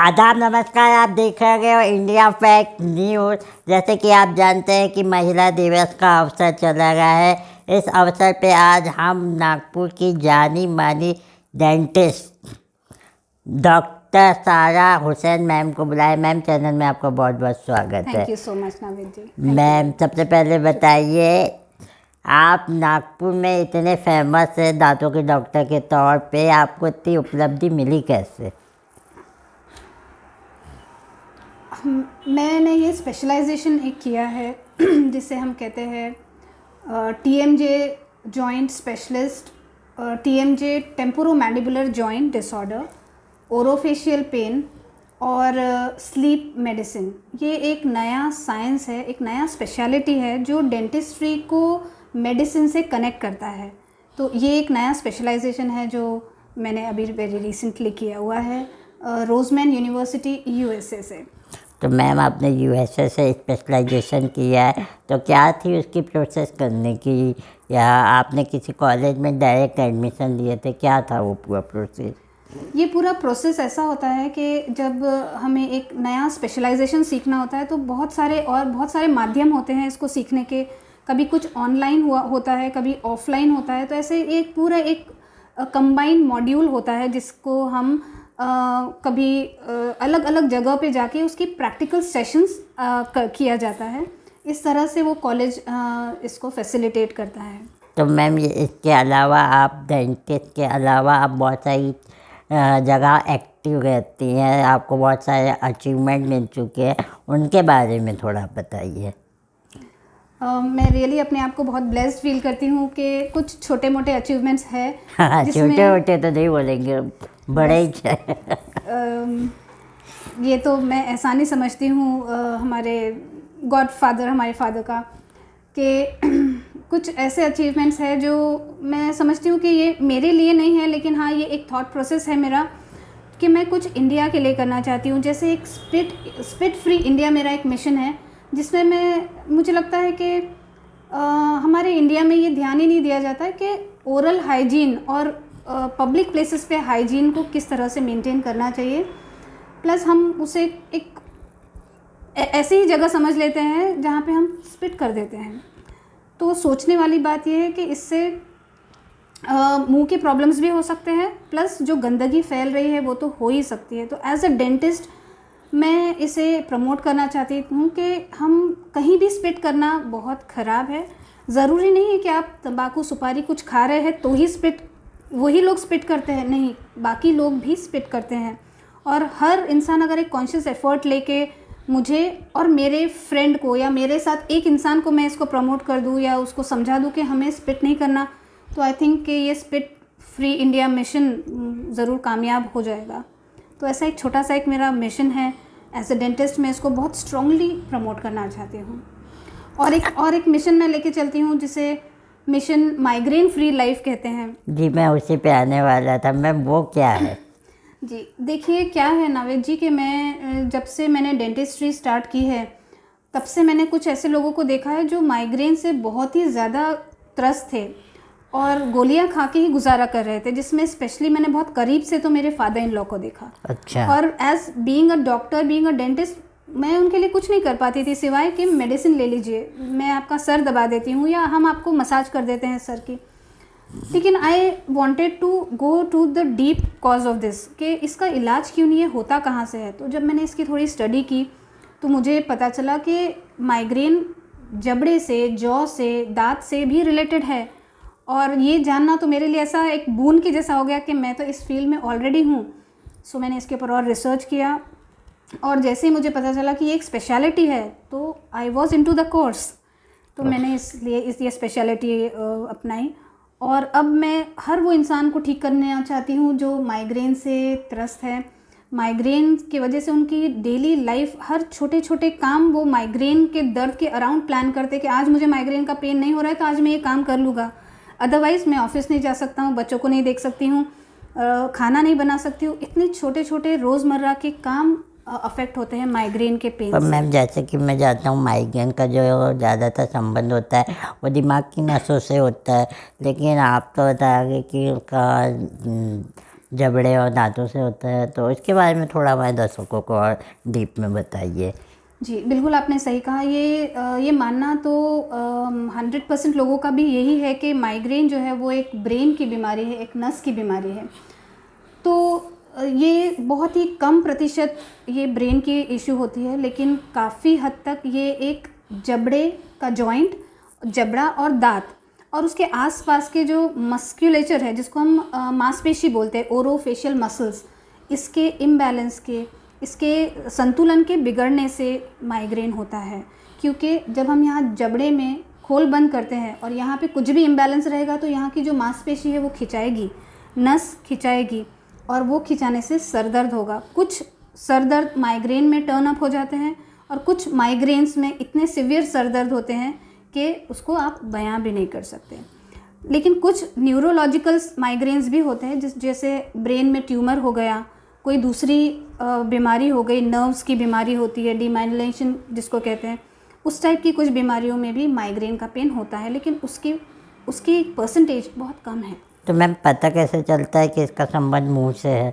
आदाब नमस्कार। आप देख रहे हो इंडिया फैक्ट न्यूज़। जैसे कि आप जानते हैं कि महिला दिवस का अवसर चला रहा है। इस अवसर पे आज हम नागपुर की जानी मानी डेंटिस्ट डॉक्टर सारा हुसैन मैम को बुलाए। मैम, चैनल में आपका बहुत बहुत स्वागत है। Thank you so much Navid ji. Ma'am, सबसे पहले बताइए, आप नागपुर में इतने फेमस है दांतों के डॉक्टर के तौर पे, आपको इतनी उपलब्धि मिली कैसे? मैंने ये स्पेशलाइजेशन एक किया है जिसे हम कहते हैं TMJ joint specialist, TMJ temporomandibular joint disorder, orofacial pain और स्लीप मेडिसिन। ये एक नया साइंस है, एक नया स्पेशलिटी है जो डेंटिस्ट्री को मेडिसिन से कनेक्ट करता है। तो ये एक नया स्पेशलाइजेशन है जो मैंने अभी वेरी रिसेंटली किया हुआ है रोजमैन यूनिवर्सिटी यूएसए से। तो मैम, आपने यूएसए से स्पेशलाइजेशन किया है, तो क्या थी उसकी प्रोसेस करने की, या आपने किसी कॉलेज में डायरेक्ट एडमिशन लिए थे? क्या था वो पूरा प्रोसेस? ये पूरा प्रोसेस ऐसा होता है कि जब हमें एक नया स्पेशलाइजेशन सीखना होता है तो बहुत सारे माध्यम होते हैं इसको सीखने के। कभी कुछ ऑनलाइन होता है, कभी ऑफलाइन होता है। तो ऐसे एक पूरा एक कंबाइंड मॉड्यूल होता है जिसको हम कभी अलग अलग जगह पे जाके उसकी प्रैक्टिकल सेशंस किया जाता है। इस तरह से वो कॉलेज इसको फैसिलिटेट करता है। तो मैम, ये इसके अलावा आप डेंटिस्ट के अलावा आप बहुत सारी जगह एक्टिव रहती हैं, आपको बहुत सारे अचीवमेंट मिल चुके हैं, उनके बारे में थोड़ा बताइए। मैं रियली अपने आप को बहुत ब्लेस्ड फील करती हूँ कि कुछ छोटे मोटे अचीवमेंट्स हैं। छोटे मोटे तो नहीं बोलेंगे, बड़े ही। ये तो मैं एहसानी समझती हूँ हमारे हमारे फादर का, कि कुछ ऐसे अचीवमेंट्स हैं जो मैं समझती हूँ कि ये मेरे लिए नहीं है, लेकिन हाँ, ये एक थॉट प्रोसेस है मेरा कि मैं कुछ इंडिया के लिए करना चाहती हूँ। जैसे एक स्पिट फ्री इंडिया मेरा एक मिशन है, जिसमें मुझे लगता है कि हमारे इंडिया में ये ध्यान ही नहीं दिया जाता है कि ओरल हाइजीन और पब्लिक प्लेसेस पे हाइजीन को किस तरह से मेंटेन करना चाहिए। प्लस हम उसे एक ऐसी ही जगह समझ लेते हैं जहाँ पे हम स्पिट कर देते हैं। तो सोचने वाली बात यह है कि इससे मुंह के प्रॉब्लम्स भी हो सकते हैं, प्लस जो गंदगी फैल रही है वो तो हो ही सकती है। तो एज अ डेंटिस्ट मैं इसे प्रमोट करना चाहती हूँ कि हम कहीं भी स्पिट करना बहुत ख़राब है। ज़रूरी नहीं है कि आप तंबाकू सुपारी कुछ खा रहे हैं तो ही वही लोग स्पिट करते हैं, नहीं, बाकी लोग भी स्पिट करते हैं। और हर इंसान अगर एक कॉन्शियस एफर्ट लेके मुझे और मेरे फ्रेंड को या मेरे साथ एक इंसान को मैं इसको प्रमोट कर दूँ या उसको समझा दूँ कि हमें स्पिट नहीं करना, तो आई थिंक कि ये स्पिट फ्री इंडिया मिशन ज़रूर कामयाब हो जाएगा। तो ऐसा एक छोटा सा एक मेरा मिशन है एज ए डेंटिस्ट, मैं इसको बहुत स्ट्रांगली प्रमोट करना चाहती हूँ। और एक मिशन मैं लेके चलती हूँ जिसे मिशन माइग्रेन फ्री लाइफ कहते हैं। जी, मैं उसी पे आने वाला था मैम, वो क्या है? जी देखिए, क्या है नाविद जी कि मैं जब से मैंने डेंटिस्ट्री स्टार्ट की है तब से मैंने कुछ ऐसे लोगों को देखा है जो माइग्रेन से बहुत ही ज़्यादा त्रस्त थे और गोलियां खा के ही गुजारा कर रहे थे, जिसमें स्पेशली मैंने बहुत करीब से तो मेरे फादर इन लॉ को देखा। अच्छा। और as being a doctor, being a dentist, मैं उनके लिए कुछ नहीं कर पाती थी सिवाय कि मेडिसिन ले लीजिए, मैं आपका सर दबा देती हूँ या हम आपको मसाज कर देते हैं सर की। लेकिन I wanted to go to the deep cause of this, कि इसका इलाज क्यों नहीं है, होता कहाँ से है। तो जब मैंने इसकी थोड़ी स्टडी की तो मुझे पता चला कि माइग्रेन जबड़े से, जॉ से, दांत से भी रिलेटेड है। और ये जानना तो मेरे लिए ऐसा एक बून के जैसा हो गया कि मैं तो इस फील्ड में ऑलरेडी हूँ। सो मैंने इसके ऊपर और रिसर्च किया और जैसे ही मुझे पता चला कि ये एक स्पेशलिटी है तो I was into the course. तो मैंने ये स्पेशलिटी अपनाई और अब मैं हर वो इंसान को ठीक करना चाहती हूँ जो माइग्रेन से त्रस्त है। माइग्रेन की वजह से उनकी डेली लाइफ, हर छोटे छोटे काम वो माइग्रेन के दर्द के अराउंड प्लान करते कि आज मुझे माइग्रेन का पेन नहीं हो रहा है तो आज मैं ये काम कर लूँगा, अदरवाइज़ मैं ऑफिस नहीं जा सकता हूँ, बच्चों को नहीं देख सकती हूँ, खाना नहीं बना सकती हूँ। इतने छोटे छोटे रोज़मर्रा के काम अफेक्ट होते हैं माइग्रेन के पेन पर से। मैम, जैसे कि मैं जानता हूँ माइग्रेन का जो ज़्यादातर संबंध होता है वो दिमाग की नसों से होता है, लेकिन आप तो बताओगे कि उसका जबड़े और दांतों से होता है, तो इसके बारे में थोड़ा हमारे दर्शकों को और डीप में बताइए। जी बिल्कुल, आपने सही कहा। ये मानना तो 100% लोगों का भी यही है कि माइग्रेन जो है वो एक ब्रेन की बीमारी है, एक नस की बीमारी है। तो ये बहुत ही कम प्रतिशत ये ब्रेन की इशू होती है, लेकिन काफ़ी हद तक ये एक जबड़े का जॉइंट, जबड़ा और दांत और उसके आसपास के जो मस्कुलेचर है, जिसको हम मांसपेशी बोलते हैं, ओरोफेशियल मसल्स, इसके इम्बैलेंस के, इसके संतुलन के बिगड़ने से माइग्रेन होता है। क्योंकि जब हम यहाँ जबड़े में खोल बंद करते हैं और यहाँ पे कुछ भी इम्बैलेंस रहेगा तो यहाँ की जो मांसपेशी है वो खिंचाएगी, नस खिंचाएगी और वो खिंचाने से सर दर्द होगा। कुछ सर दर्द माइग्रेन में टर्न अप हो जाते हैं और कुछ माइग्रेन्स में इतने सिवियर सर दर्द होते हैं कि उसको आप बयां भी नहीं कर सकते। लेकिन कुछ न्यूरोलॉजिकल माइग्रेन्स भी होते हैं, जैसे ब्रेन में ट्यूमर हो गया, कोई दूसरी बीमारी हो गई, नर्व्स की बीमारी होती है, डीमाइलिनेशन जिसको कहते हैं, उस टाइप की कुछ बीमारियों में भी माइग्रेन का पेन होता है, लेकिन उसकी परसेंटेज बहुत कम है। तो मैम पता कैसे चलता है कि इसका संबंध मुंह से है?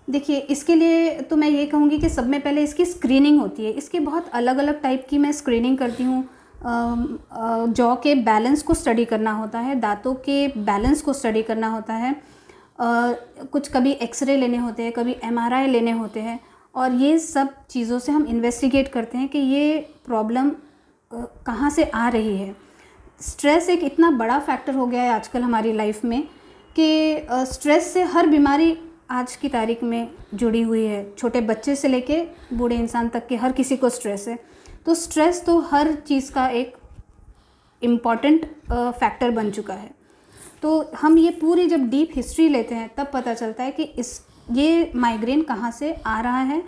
देखिए, इसके लिए तो मैं ये कहूँगी कि सब में पहले इसकी स्क्रीनिंग होती है। इसके बहुत अलग अलग टाइप की मैं स्क्रीनिंग करती हूँ। जॉ के बैलेंस को स्टडी करना होता है, दांतों के बैलेंस को स्टडी करना होता है, कुछ कभी एक्सरे लेने होते हैं, कभी MRI लेने होते हैं, और ये सब चीज़ों से हम इन्वेस्टिगेट करते हैं कि ये प्रॉब्लम कहाँ से आ रही है। स्ट्रेस एक इतना बड़ा फैक्टर हो गया है आजकल हमारी लाइफ में कि स्ट्रेस से हर बीमारी आज की तारीख में जुड़ी हुई है। छोटे बच्चे से लेके बूढ़े इंसान तक के हर किसी को स्ट्रेस है। तो स्ट्रेस तो हर चीज़ का एक इम्पॉर्टेंट फैक्टर बन चुका है। तो हम ये पूरी जब डीप हिस्ट्री लेते हैं तब पता चलता है कि ये माइग्रेन कहाँ से आ रहा है।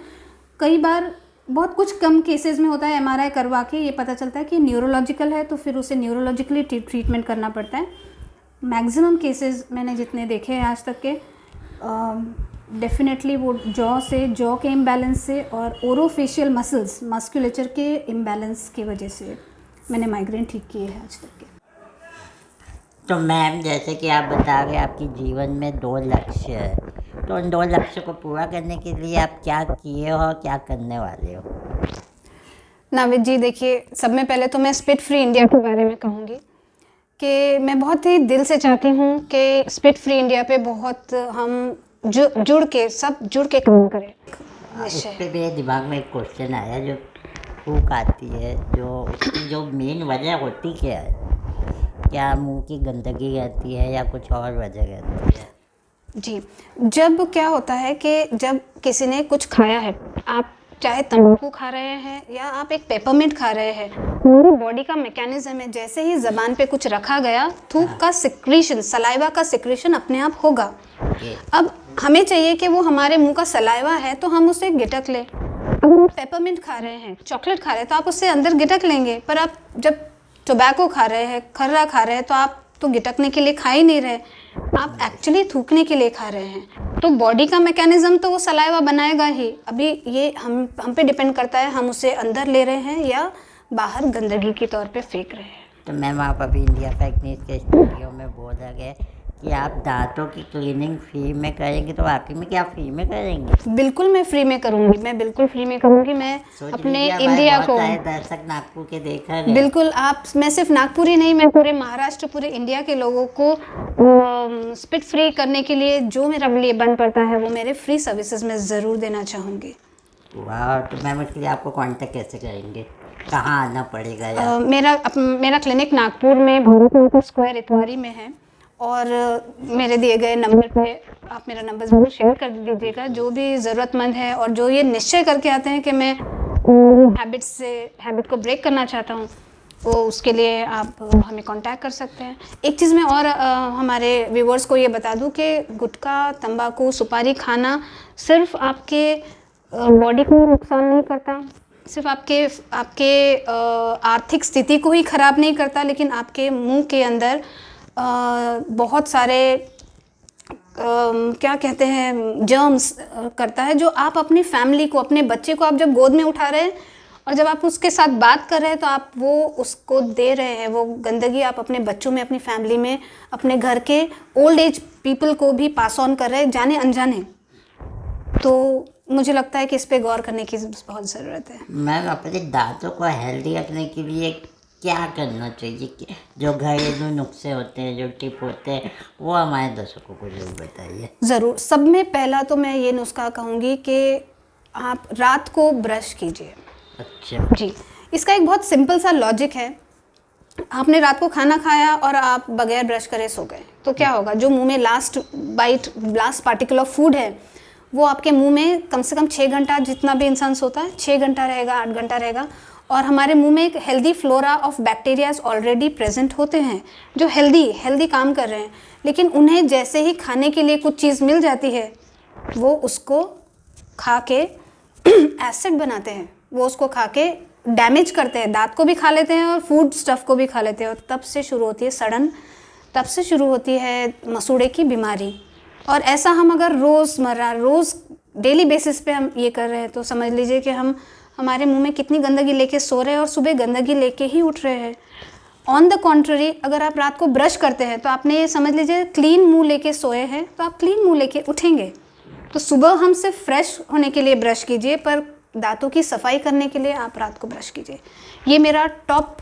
कई बार बहुत कुछ कम केसेस में होता है, MRI करवा के ये पता चलता है कि न्यूरोलॉजिकल है, तो फिर उसे न्यूरोलॉजिकली ट्रीटमेंट करना पड़ता है। मैक्सिमम केसेस मैंने जितने देखे हैं आज तक के, डेफिनेटली वो जॉ के इम्बैलेंस से और ओरोफेशियल मसल्स, मस्कुलेचर के इम्बैलेंस की वजह से मैंने माइग्रेन ठीक किए हैं आज तक के। तो मैम जैसे कि आप बता रहे आपकी जीवन में 2 लक्ष्य है, तो उन 2 लक्ष्य को पूरा करने के लिए आप क्या किए हो, क्या करने वाले हो? नाविद जी, देखिए, सब में पहले तो मैं स्पिट फ्री इंडिया के बारे में कहूँगी कि मैं बहुत ही दिल से चाहती हूँ कि स्पिट फ्री इंडिया पे बहुत हम जुड़ के काम करें। इस पे मेरे दिमाग में एक क्वेश्चन आया, जो फूक आती है, जो उसकी जो मेन वजह होती क्या है? क्या मुंह की गंदगी रहती है या कुछ और वजह रहती है? जी, जब क्या होता है कि जब किसी ने कुछ खाया है, आप चाहे तंबाकू खा रहे हैं या आप एक पेपरमिंट खा रहे हैं, पूरी बॉडी का मैकेनिज्म है, जैसे ही ज़बान पे कुछ रखा गया, थूक का सिक्रीशन, सलाइवा का सिक्रीशन अपने आप होगा। अब हमें चाहिए कि वो हमारे मुंह का सलाइवा है तो हम उसे गिटक लें। अगर आप पेपरमिंट खा रहे हैं, चॉकलेट खा रहे हैं, तो आप उससे अंदर गिटक लेंगे। पर आप जब टोबैको खा रहे हैं, खर्रा खा रहे हैं, तो आप तो गिटकने के लिए खा ही नहीं रहे, आप एक्चुअली थूकने के लिए खा रहे हैं। तो बॉडी का मैकेनिज्म तो वो सलाइवा बनाएगा ही। अभी ये हम पे डिपेंड करता है, हम उसे अंदर ले रहे हैं या बाहर गंदगी के तौर पे फेंक रहे हैं। तो मैम आप अभी इंडिया फैक्ट न्यूज़ के स्टूडियो में बोल रहे कि आप दांतों की क्लीनिंग फ्री में करेंगे, तो वाकई में क्या फ्री में करेंगे? बिल्कुल मैं फ्री में करूँगी, मैं बिल्कुल फ्री में करूँगी। मैं अपने इंडिया को, दर्शक नागपुर के देखा है, बिल्कुल मैं सिर्फ नागपुर ही नहीं, मैं पूरे महाराष्ट्र, पूरे इंडिया के लोगों को स्पिट फ्री करने के लिए जो मेरा लिए बन पड़ता है वो मेरे फ्री सर्विसेज में ज़रूर देना चाहूँगी। वाह, तो मैम उसके लिए आपको कांटेक्ट कैसे करेंगे, कहाँ आना पड़ेगा? या मेरा क्लिनिक नागपुर में भारत माता स्क्वायर इतवारी में है, और मेरे दिए गए नंबर पे आप मेरा नंबर ज़रूर शेयर कर दीजिएगा। जो भी ज़रूरतमंद है और जो ये निश्चय करके आते हैं कि मैं हैबिट को ब्रेक करना चाहता हूँ, वो उसके लिए आप हमें कांटेक्ट कर सकते हैं। एक चीज़ मैं और हमारे व्यूवर्स को ये बता दूँ कि गुटखा, तंबाकू, सुपारी खाना सिर्फ आपके बॉडी को नुकसान नहीं करता, सिर्फ आपके आर्थिक स्थिति को ही ख़राब नहीं करता, लेकिन आपके मुंह के अंदर बहुत सारे क्या कहते हैं जर्म्स करता है, जो आप अपनी फैमिली को, अपने बच्चे को आप जब गोद में उठा रहे हैं और जब आप उसके साथ बात कर रहे हैं तो आप वो उसको दे रहे हैं, वो गंदगी आप अपने बच्चों में, अपनी फैमिली में, अपने घर के ओल्ड एज पीपल को भी पास ऑन कर रहे हैं, जाने अनजाने। तो मुझे लगता है कि इस पे गौर करने की बहुत ज़रूरत है। मैम, अपने दांतों को हेल्दी रखने के लिए क्या करना चाहिए कि जो घरेलू नुस्खे होते हैं, जो टिप होते हैं, वो हमारे दर्शकों को जरूर बताइए। ज़रूर। सब में पहला तो मैं ये नुस्खा कहूँगी कि आप रात को ब्रश कीजिए। अच्छा जी, इसका एक बहुत सिंपल सा लॉजिक है। आपने रात को खाना खाया और आप बगैर ब्रश करे सो गए, तो क्या होगा, जो मुंह में last bite, last particle of food है, वो आपके मुंह में कम से कम 6 घंटा, जितना भी इंसान सोता है 6 घंटा रहेगा, 8 घंटा रहेगा। और हमारे मुंह में एक healthy flora of bacterias already present होते हैं, जो हेल्दी काम कर रहे हैं। लेकिन उन्हें जैसे ही खाने के लिए कुछ चीज़ मिल जाती है, वो उसको खा के एसिड बनाते हैं, वो उसको खा के डैमेज करते हैं, दांत को भी खा लेते हैं और फूड स्टफ़ को भी खा लेते हैं। और तब से शुरू होती है सड़न, तब से शुरू होती है मसूड़े की बीमारी। और ऐसा हम अगर रोज़ डेली बेसिस पे हम ये कर रहे हैं, तो समझ लीजिए कि हम हमारे मुंह में कितनी गंदगी लेके सो रहे हैं और सुबह गंदगी लेके ही उठ रहे हैं। ऑन द कॉन्ट्ररी, अगर आप रात को ब्रश करते हैं तो आपने ये समझ लीजिए क्लीन मुंह लेके सोए हैं, तो आप क्लीन मुंह लेके उठेंगे। तो सुबह हम सिर्फ फ्रेश होने के लिए ब्रश कीजिए, पर दांतों की सफाई करने के लिए आप रात को ब्रश कीजिए। ये मेरा टॉप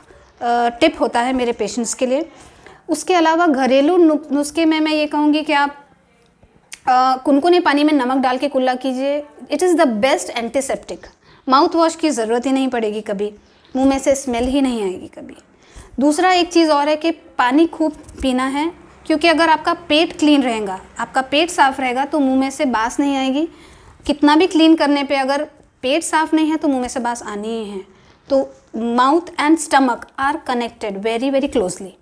टिप होता है मेरे पेशेंट्स के लिए। उसके अलावा घरेलू नुस्खे में मैं ये कहूँगी कि आप कुनकुने पानी में नमक डाल के कुल्ला कीजिए। It is the best antiseptic. Mouth wash की ज़रूरत ही नहीं पड़ेगी कभी, मुंह में से स्मेल ही नहीं आएगी कभी। दूसरा एक चीज़ और है कि पानी खूब पीना है, क्योंकि अगर आपका पेट क्लीन रहेगा, आपका पेट साफ़ रहेगा, तो मुंह में से बास नहीं आएगी। कितना भी क्लीन करने पे अगर पेट साफ़ नहीं है तो मुंह में से बास आनी ही है। तो mouth and stomach are connected very very closely.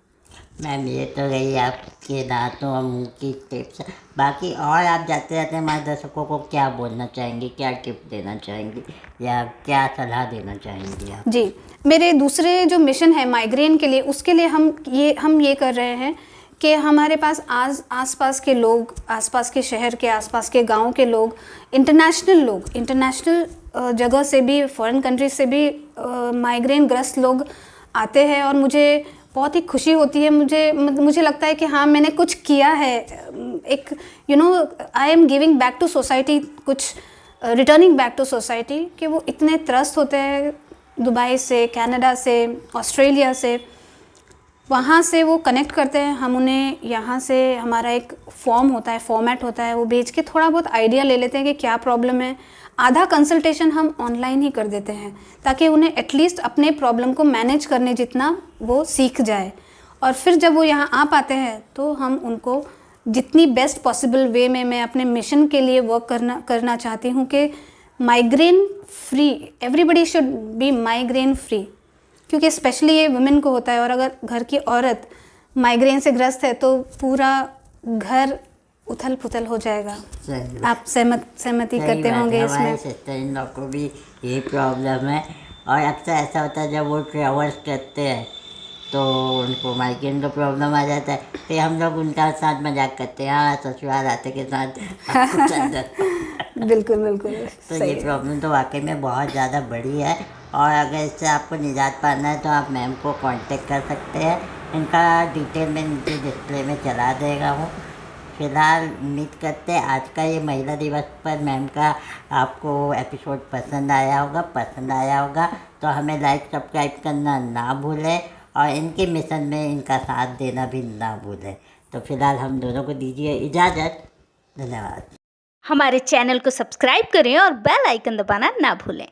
Ma'am, ये तो रही आपके दांतों और मुंह की टिप्स। बाकी और आप जाते जाते हमारे दर्शकों को क्या बोलना चाहेंगी, क्या टिप देना चाहेंगी या क्या सलाह देना चाहेंगी आप? जी, मेरे दूसरे जो मिशन है माइग्रेन के लिए, उसके लिए हम ये कर रहे हैं कि हमारे पास आसपास के लोग, आसपास के शहर के, आसपास के गांव के लोग, इंटरनेशनल जगह से भी, फॉरेन कंट्री से भी माइग्रेन ग्रस्त लोग आते हैं। और मुझे बहुत ही खुशी होती है, मुझे लगता है कि हाँ, मैंने कुछ किया है। एक I am giving back to society, कुछ रिटर्निंग बैक टू सोसाइटी। कि वो इतने त्रस्त होते हैं दुबई से, कनाडा से, ऑस्ट्रेलिया से, वहाँ से वो कनेक्ट करते हैं। हम उन्हें यहाँ से, हमारा एक फॉर्मेट होता है, वो भेज के थोड़ा बहुत आइडिया ले लेते हैं कि क्या प्रॉब्लम है। आधा कंसल्टेशन हम ऑनलाइन ही कर देते हैं, ताकि उन्हें एटलीस्ट अपने प्रॉब्लम को मैनेज करने जितना वो सीख जाए। और फिर जब वो यहाँ आ पाते हैं तो हम उनको जितनी बेस्ट पॉसिबल वे में, मैं अपने मिशन के लिए वर्क करना चाहती हूँ कि migraine free, everybody should be migraine free. क्योंकि स्पेशली ये वुमेन को होता है, और अगर घर की औरत माइग्रेन से ग्रस्त है तो पूरा घर उथल पुथल हो जाएगा। आप सहमति करते होंगे इसमें? हमारे सिस्टर इन लॉ को भी यही प्रॉब्लम है, और अक्सर ऐसा होता है जब वो ट्रैवल्स करते हैं तो उनको माइग्रेन का प्रॉब्लम आ जाता है। फिर हम लोग उनका साथ मजाक करते हैं, हाँ ससुराल आते के साथ बिल्कुल बिल्कुल। तो ये प्रॉब्लम तो वाकई में बहुत ज़्यादा बड़ी है, और अगर इससे आपको निजात पाना है तो आप मैम को कांटेक्ट कर सकते हैं। इनका डिटेल में नीचे डिस्प्ले में चला देगा हूँ। फिलहाल उम्मीद करते हैं आज का ये महिला दिवस पर मैम का आपको एपिसोड पसंद आया होगा। तो हमें लाइक सब्सक्राइब करना ना भूलें, और इनके मिशन में इनका साथ देना भी ना भूलें। तो फिलहाल हम दोनों को दीजिए इजाज़त। धन्यवाद। हमारे चैनल को सब्सक्राइब करें और बेल आइकन दबाना ना भूलें।